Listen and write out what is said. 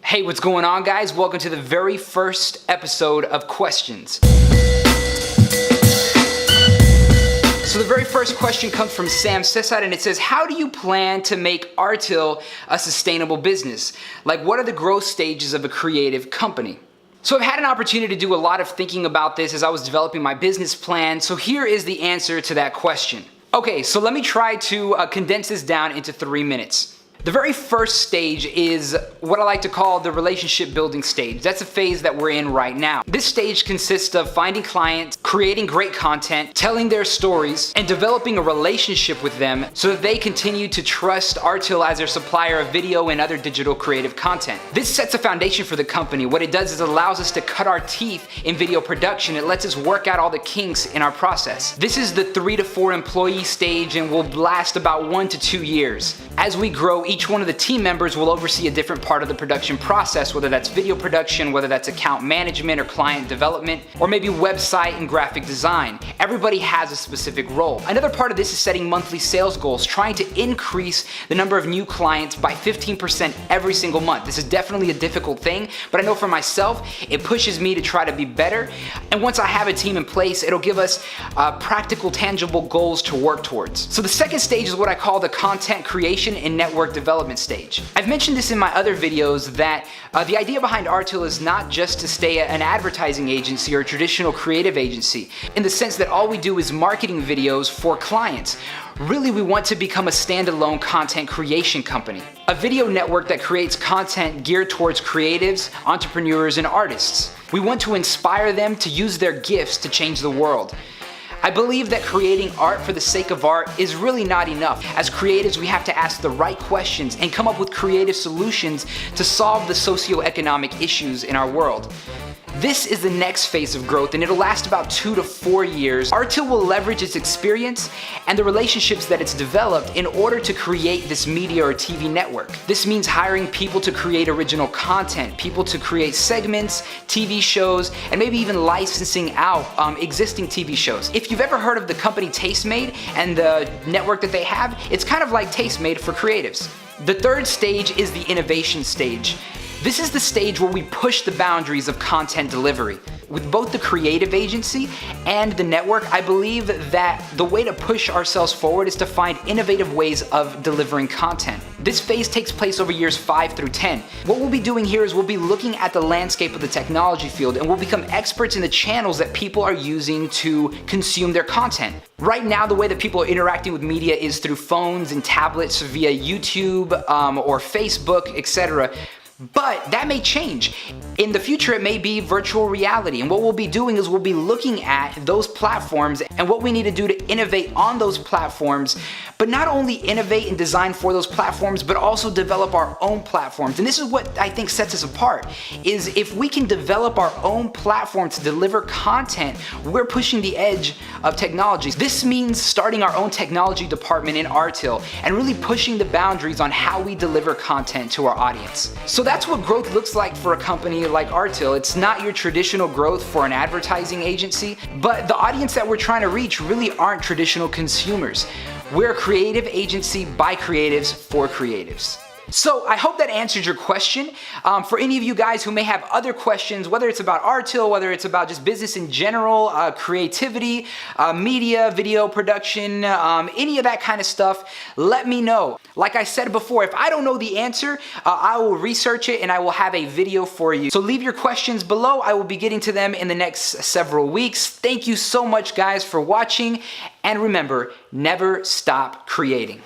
Hey, what's going on, guys? Welcome to the very first episode of Questions. So the very first question comes from Sam Sessad, and it says, how do you plan to make Artil a sustainable business? Like, what are the growth stages of a creative company? So I've had an opportunity to do a lot of thinking about this as I was developing my business plan, so here is the answer to that question. Okay, so let me try to condense this down into 3 minutes. The very first stage is what I like to call the relationship building stage. That's a phase that we're in right now. This stage consists of finding clients, creating great content, telling their stories, and developing a relationship with them so that they continue to trust Artil as their supplier of video and other digital creative content. This sets a foundation for the company. What it does is it allows us to cut our teeth in video production. It lets us work out all the kinks in our process. This is the 3 to 4 employee stage and will last about 1 to 2 years. As we grow, each one of the team members will oversee a different part of the production process, whether that's video production, whether that's account management or client development, or maybe website and graphic design. Everybody has a specific role. Another part of this is setting monthly sales goals, trying to increase the number of new clients by 15% every single month. This is definitely a difficult thing, but I know for myself, it pushes me to try to be better. And once I have a team in place, it'll give us practical, tangible goals to work towards. So the second stage is what I call the content creation and network development stage. I've mentioned this in my other videos that the idea behind Artil is not just to stay an advertising agency or a traditional creative agency, in the sense that all we do is marketing videos for clients. Really, we want to become a standalone content creation company, a video network that creates content geared towards creatives, entrepreneurs, and artists. We want to inspire them to use their gifts to change the world. I believe that creating art for the sake of art is really not enough. As creatives, we have to ask the right questions and come up with creative solutions to solve the socioeconomic issues in our world. This is the next phase of growth, and it'll last about 2 to 4 years. Artil will leverage its experience and the relationships that it's developed in order to create this media or TV network. This means hiring people to create original content, people to create segments, TV shows, and maybe even licensing out existing TV shows. If you've ever heard of the company Tastemade and the network that they have, it's kind of like Tastemade for creatives. The third stage is the innovation stage. This is the stage where we push the boundaries of content delivery. With both the creative agency and the network, I believe that the way to push ourselves forward is to find innovative ways of delivering content. This phase takes place over years 5 through 10. What we'll be doing here is we'll be looking at the landscape of the technology field, and we'll become experts in the channels that people are using to consume their content. Right now, the way that people are interacting with media is through phones and tablets via YouTube or Facebook, etc. But that may change. In the future, it may be virtual reality. And what we'll be doing is we'll be looking at those platforms and what we need to do to innovate on those platforms, but not only innovate and design for those platforms, but also develop our own platforms. And this is what I think sets us apart, is if we can develop our own platform to deliver content, we're pushing the edge of technology. This means starting our own technology department in Artil and really pushing the boundaries on how we deliver content to our audience. So that's what growth looks like for a company like Artil. It's not your traditional growth for an advertising agency, but the audience that we're trying to reach really aren't traditional consumers. We're a creative agency by creatives for creatives. So I hope that answered your question. For any of you guys who may have other questions, whether it's about Artil, whether it's about just business in general, creativity, media, video production, any of that kind of stuff, let me know. Like I said before, if I don't know the answer, I will research it and I will have a video for you. So leave your questions below. I will be getting to them in the next several weeks. Thank you so much, guys, for watching. And remember, never stop creating.